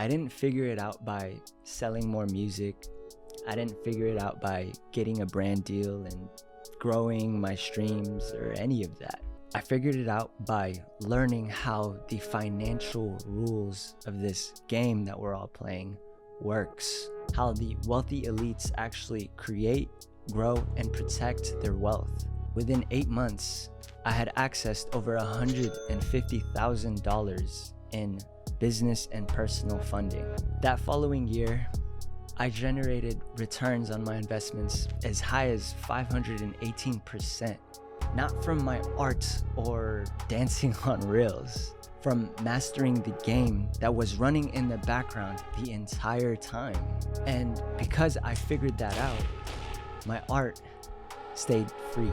I didn't figure it out by selling more music. I didn't figure it out by getting a brand deal and growing my streams or any of that. I figured it out by learning how the financial rules of this game that we're all playing works, how the wealthy elites actually create, grow, and protect their wealth. Within 8 months, I had accessed over $150,000 in business and personal funding. That following year, I generated returns on my investments as high as 518%, not from my art or dancing on reels, from mastering the game that was running in the background the entire time. And because I figured that out, my art stayed free.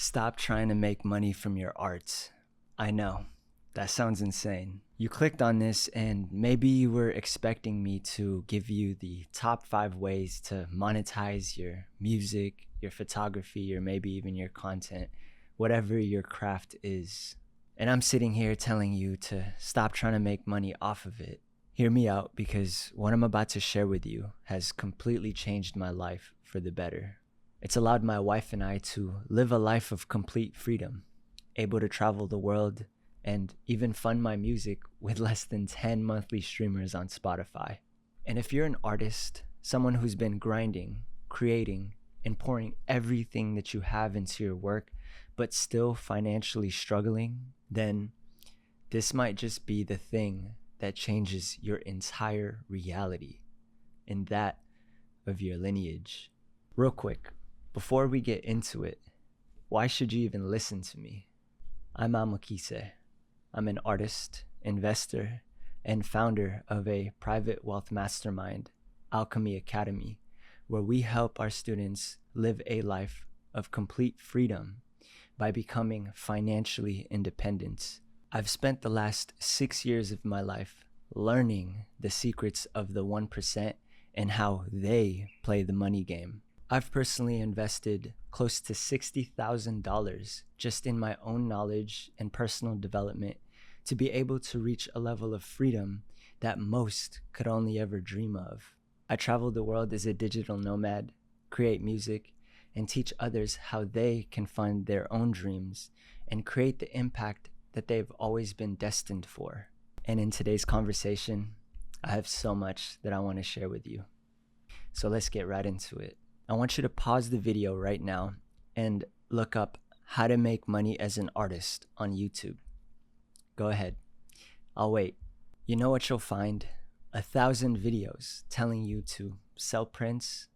Stop trying to make money from your art. I know, that sounds insane. You clicked on this and maybe you were expecting me to give you the top 5 ways to monetize your music, your photography, or maybe even your content, whatever your craft is. And I'm sitting here telling you to stop trying to make money off of it. Hear me out, because what I'm about to share with you has completely changed my life for the better. It's allowed my wife and I to live a life of complete freedom, able to travel the world and even fund my music with less than 10 monthly streamers on Spotify. And if you're an artist, someone who's been grinding, creating, and pouring everything that you have into your work, but still financially struggling, then this might just be the thing that changes your entire reality and that of your lineage. Real quick, before we get into it, why should you even listen to me? I'm Almachize. I'm an artist, investor, and founder of a private wealth mastermind, Alchemy Academy, where we help our students live a life of complete freedom by becoming financially independent. I've spent the last 6 years of my life learning the secrets of the 1% and how they play the money game. I've personally invested close to $60,000 just in my own knowledge and personal development to be able to reach a level of freedom that most could only ever dream of. I travel the world as a digital nomad, create music, and teach others how they can find their own dreams and create the impact that they've always been destined for. And in today's conversation, I have so much that I want to share with you. So let's get right into it. I want you to pause the video right now and look up how to make money as an artist on YouTube. Go ahead. I'll wait. You know what you'll find? 1,000 videos telling you to sell prints,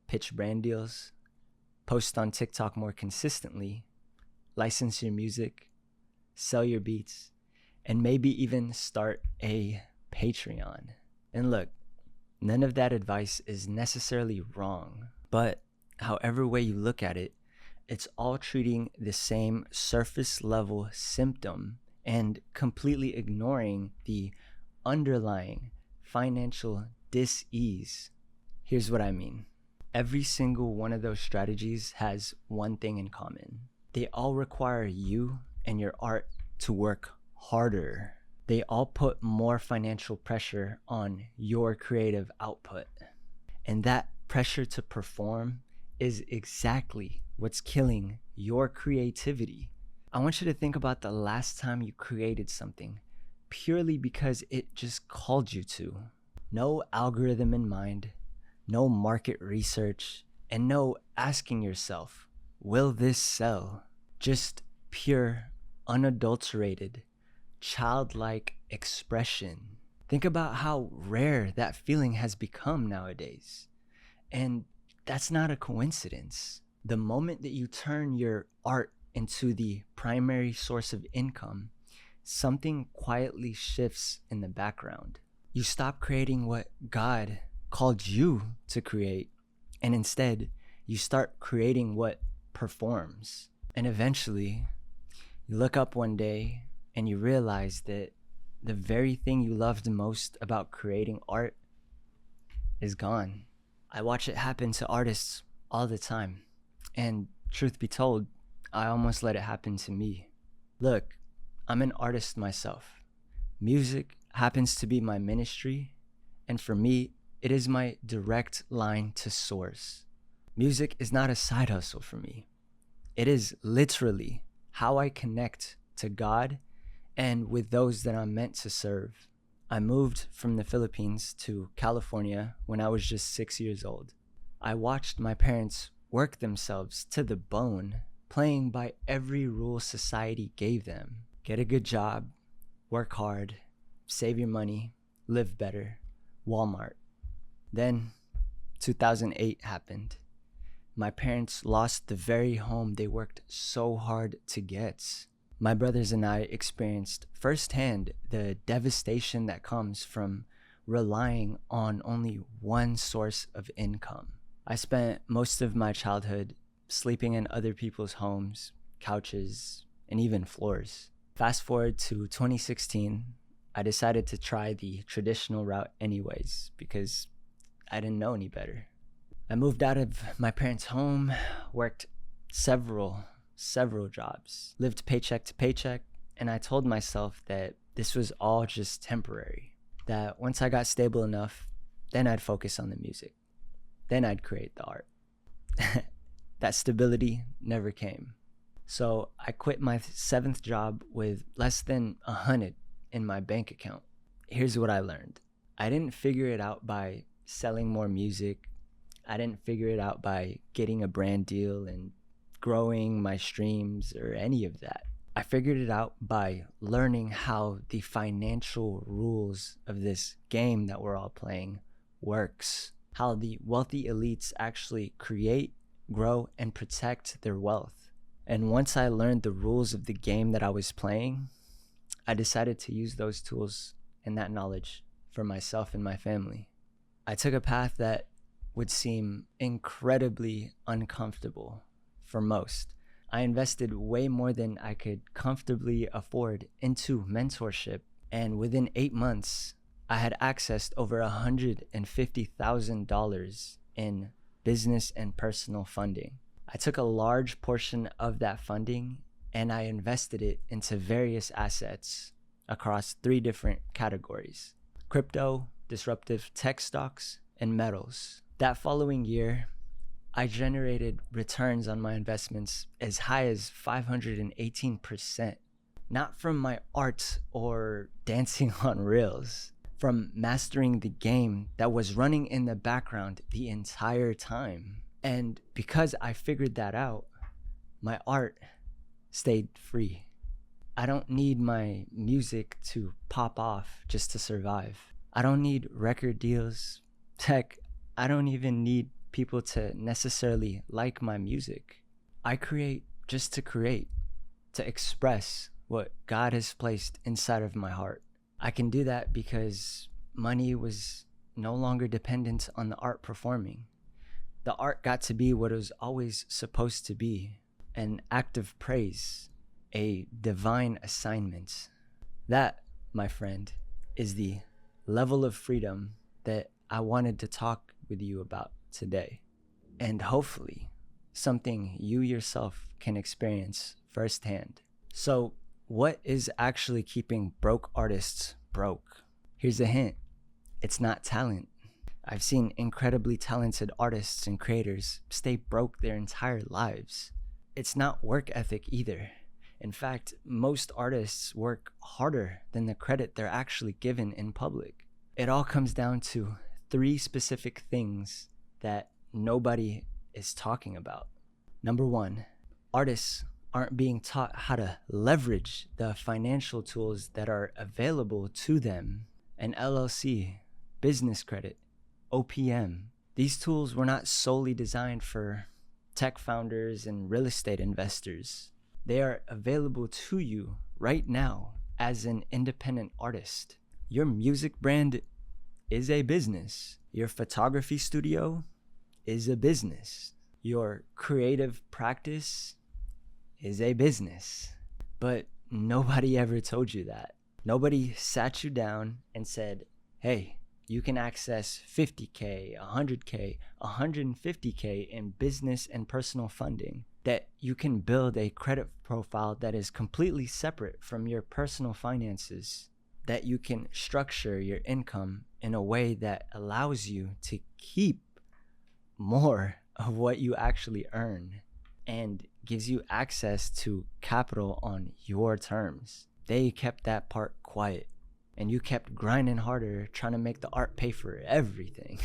pitch brand deals, post on TikTok more consistently, license your music, sell your beats, and maybe even start a Patreon. And look, none of that advice is necessarily wrong. But however way you look at it, it's all treating the same surface level symptom and completely ignoring the underlying financial dis-ease. Here's what I mean. Every single one of those strategies has one thing in common. They all require you and your art to work harder. They all put more financial pressure on your creative output. And that pressure to perform is exactly what's killing your creativity. I want you to think about the last time you created something purely because it just called you to. No algorithm in mind, no market research, and no asking yourself, will this sell? Just pure, unadulterated, childlike expression. Think about how rare that feeling has become nowadays. And that's not a coincidence. The moment that you turn your art into the primary source of income, something quietly shifts in the background. You stop creating what God called you to create, and instead, you start creating what performs. And eventually, you look up one day and you realize that the very thing you loved most about creating art is gone. I watch it happen to artists all the time. And truth be told, I almost let it happen to me. Look, I'm an artist myself. Music happens to be my ministry, and for me, it is my direct line to source. Music is not a side hustle for me. It is literally how I connect to God and with those that I'm meant to serve. I moved from the Philippines to California when I was just 6 years old. I watched my parents work themselves to the bone, playing by every rule society gave them. Get a good job, work hard, save your money, live better. Walmart. Then 2008 happened. My parents lost the very home they worked so hard to get. My brothers and I experienced firsthand the devastation that comes from relying on only one source of income. I spent most of my childhood sleeping in other people's homes, couches, and even floors. Fast forward to 2016, I decided to try the traditional route anyways because I didn't know any better. I moved out of my parents' home, worked several jobs, lived paycheck to paycheck, and I told myself that this was all just temporary, that once I got stable enough, then I'd focus on the music. Then I'd create the art. That stability never came. So I quit my 7th job with less than 100 in my bank account. Here's what I learned. I didn't figure it out by selling more music. I didn't figure it out by getting a brand deal and growing my streams or any of that. I figured it out by learning how the financial rules of this game that we're all playing works, how the wealthy elites actually create, grow, and protect their wealth. And once I learned the rules of the game that I was playing, I decided to use those tools and that knowledge for myself and my family. I took a path that would seem incredibly uncomfortable for most. I invested way more than I could comfortably afford into mentorship, and within 8 months, I had accessed over $150,000 in business and personal funding. I took a large portion of that funding and I invested it into various assets across 3 different categories: crypto, disruptive tech stocks, and metals. That following year, I generated returns on my investments as high as 518%, not from my art or dancing on reels, from mastering the game that was running in the background the entire time. And because I figured that out, my art stayed free. I don't need my music to pop off just to survive. I don't need record deals. Heck, I don't even need people to necessarily like my music. I create just to create, to express what God has placed inside of my heart. I can do that because money was no longer dependent on the art performing. The art got to be what it was always supposed to be, an act of praise, a divine assignment. That, my friend, is the level of freedom that I wanted to talk with you about today, and hopefully something you yourself can experience firsthand. So, what is actually keeping broke artists broke? Here's a hint. It's not talent. I've seen incredibly talented artists and creators stay broke their entire lives. It's not work ethic either. In fact, most artists work harder than the credit they're actually given in public. It all comes down to 3 specific things that nobody is talking about. Number 1, artists aren't being taught how to leverage the financial tools that are available to them. An LLC, business credit, OPM. These tools were not solely designed for tech founders and real estate investors. They are available to you right now as an independent artist. Your music brand is a business. Your photography studio is a business. Your creative practice is a business. But nobody ever told you that. Nobody sat you down and said, hey, you can access 50K, 100K, 150K in business and personal funding, that you can build a credit profile that is completely separate from your personal finances, that you can structure your income in a way that allows you to keep more of what you actually earn and gives you access to capital on your terms. They kept that part quiet, and you kept grinding harder trying to make the art pay for everything.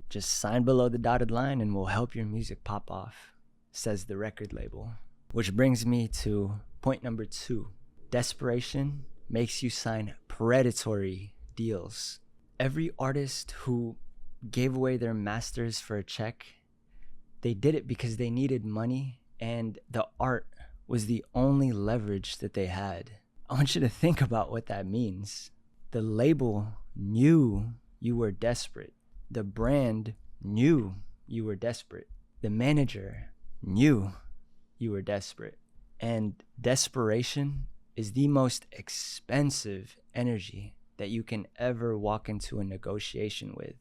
Just sign below the dotted line and we'll help your music pop off, says the record label. Which brings me to point number 2. Desperation makes you sign predatory deals. Every artist who gave away their masters for a check, they did it because they needed money and the art was the only leverage that they had. I want you to think about what that means. The label knew you were desperate. The brand knew you were desperate. The manager knew you were desperate. And desperation is the most expensive energy that you can ever walk into a negotiation with.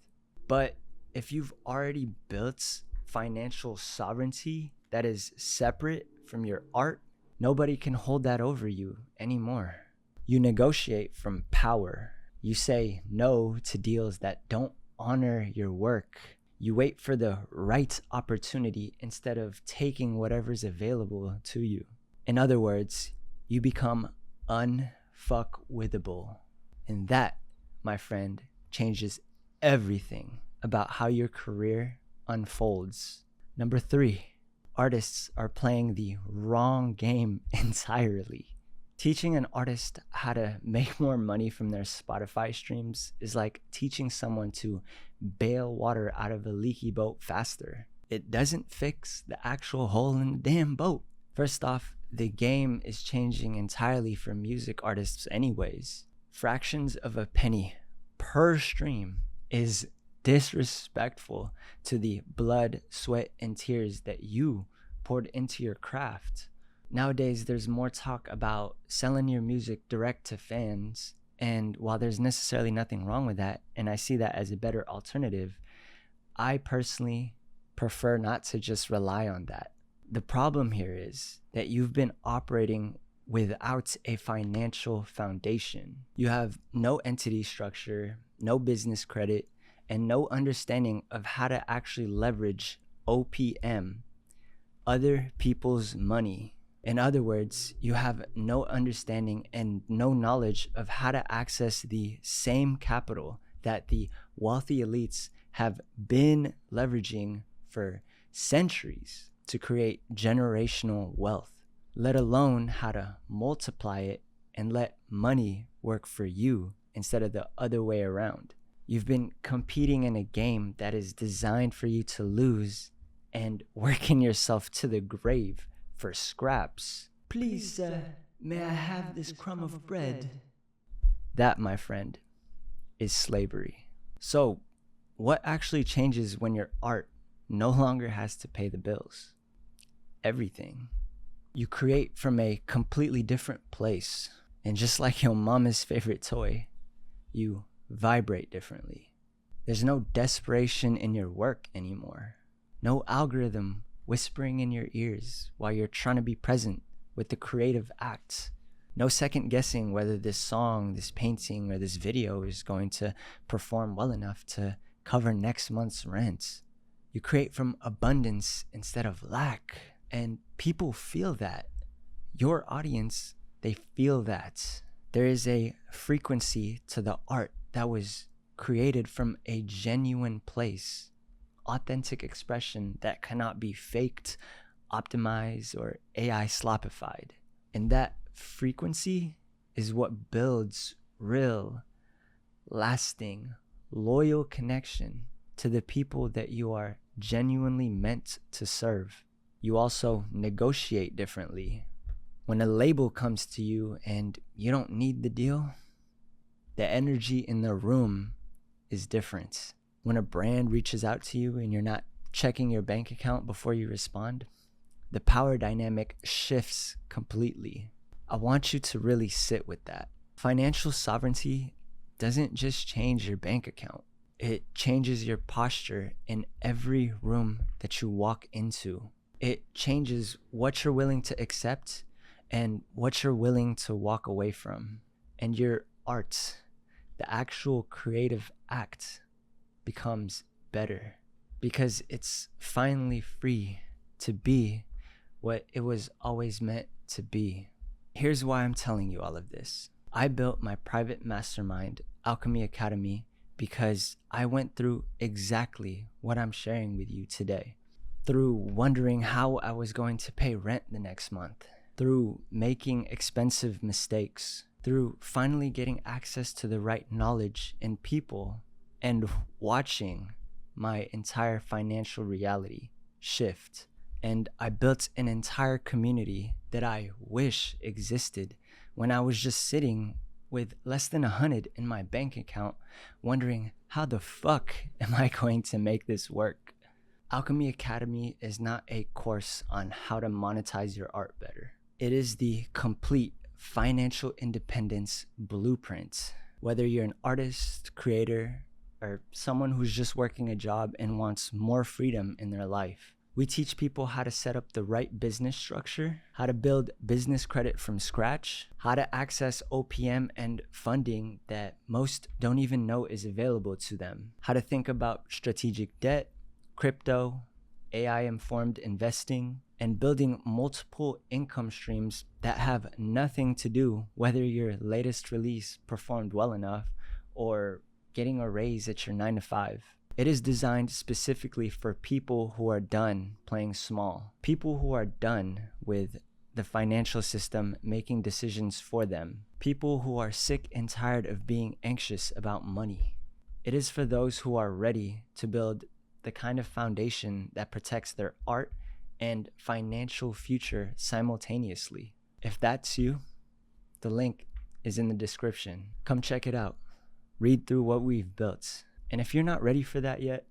But if you've already built financial sovereignty that is separate from your art, nobody can hold that over you anymore. You negotiate from power. You say no to deals that don't honor your work. You wait for the right opportunity instead of taking whatever's available to you. In other words, you become unfuckwithable. And that, my friend, changes everything about how your career unfolds. Number 3, artists are playing the wrong game entirely. Teaching an artist how to make more money from their Spotify streams is like teaching someone to bail water out of a leaky boat faster. It doesn't fix the actual hole in the damn boat. First off, the game is changing entirely for music artists anyways. Fractions of a penny per stream is disrespectful to the blood, sweat, and tears that you poured into your craft. Nowadays, there's more talk about selling your music direct to fans, and while there's necessarily nothing wrong with that, and I see that as a better alternative, I personally prefer not to just rely on that. The problem here is that you've been operating without a financial foundation. You have no entity structure, no business credit, and no understanding of how to actually leverage OPM, other people's money. In other words, you have no understanding and no knowledge of how to access the same capital that the wealthy elites have been leveraging for centuries to create generational wealth, let alone how to multiply it and let money work for you instead of the other way around. You've been competing in a game that is designed for you to lose and working yourself to the grave for scraps. Please, may I have this crumb of bread? That, my friend, is slavery. So, what actually changes when your art no longer has to pay the bills? Everything. You create from a completely different place. And just like your mama's favorite toy, you vibrate differently. There's no desperation in your work anymore. No algorithm whispering in your ears while you're trying to be present with the creative act. No second guessing whether this song, this painting, or this video is going to perform well enough to cover next month's rent. You create from abundance instead of lack, and people feel that. Your audience, they feel that. There is a frequency to the art that was created from a genuine place. Authentic expression that cannot be faked, optimized, or AI slopified. And that frequency is what builds real, lasting, loyal connection to the people that you are genuinely meant to serve. You also negotiate differently. When a label comes to you and you don't need the deal, the energy in the room is different. When a brand reaches out to you and you're not checking your bank account before you respond, the power dynamic shifts completely. I want you to really sit with that. Financial sovereignty doesn't just change your bank account. It changes your posture in every room that you walk into. It changes what you're willing to accept and what you're willing to walk away from. And your art, the actual creative act, becomes better because it's finally free to be what it was always meant to be. Here's why I'm telling you all of this. I built my private mastermind, Alchemy Academy, because I went through exactly what I'm sharing with you today. Through wondering how I was going to pay rent the next month, through making expensive mistakes, through finally getting access to the right knowledge and people, and watching my entire financial reality shift. And I built an entire community that I wish existed when I was just sitting with less than 100 in my bank account, wondering how the fuck am I going to make this work? Alchemy Academy is not a course on how to monetize your art better. It is the complete financial independence blueprint. Whether you're an artist, creator, or someone who's just working a job and wants more freedom in their life, we teach people how to set up the right business structure, how to build business credit from scratch, how to access OPM and funding that most don't even know is available to them, how to think about strategic debt, crypto, AI-informed investing, and building multiple income streams that have nothing to do whether your latest release performed well enough or getting a raise at your 9-to-5. It is designed specifically for people who are done playing small, people who are done with the financial system making decisions for them, people who are sick and tired of being anxious about money. It is for those who are ready to build the kind of foundation that protects their art and financial future simultaneously. If that's you, the link is in the description. Come check it out. Read through what we've built. And if you're not ready for that yet,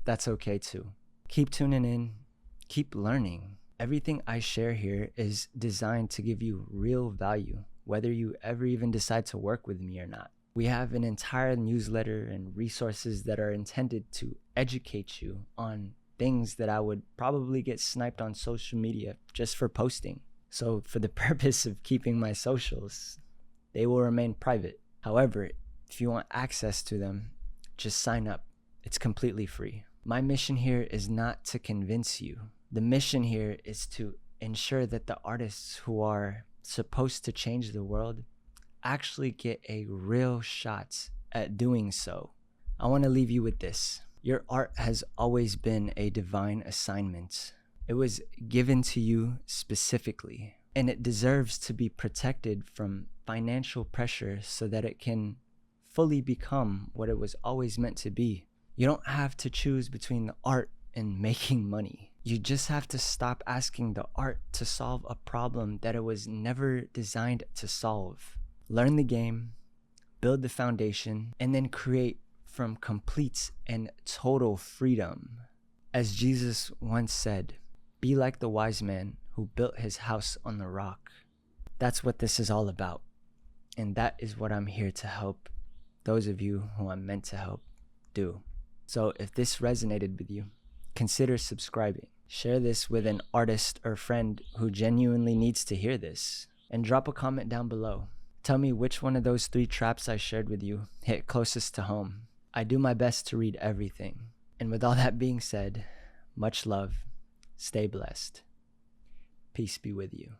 that's okay too. Keep tuning in, keep learning. Everything I share here is designed to give you real value, whether you ever even decide to work with me or not. We have an entire newsletter and resources that are intended to educate you on things that I would probably get sniped on social media just for posting. So for the purpose of keeping my socials, they will remain private. However, if you want access to them, just sign up. It's completely free. My mission here is not to convince you. The mission here is to ensure that the artists who are supposed to change the world actually get a real shot at doing so. I want to leave you with this. Your art has always been a divine assignment. It was given to you specifically, and it deserves to be protected from financial pressure so that it can fully become what it was always meant to be. You don't have to choose between the art and making money. You just have to stop asking the art to solve a problem that it was never designed to solve. Learn the game, build the foundation, and then create from complete and total freedom. As Jesus once said, be like the wise man who built his house on the rock. That's what this is all about. And that is what I'm here to help those of you who I'm meant to help do. So if this resonated with you, consider subscribing. Share this with an artist or friend who genuinely needs to hear this. And drop a comment down below. Tell me which one of those 3 traps I shared with you hit closest to home. I do my best to read everything. And with all that being said, much love, stay blessed. Peace be with you.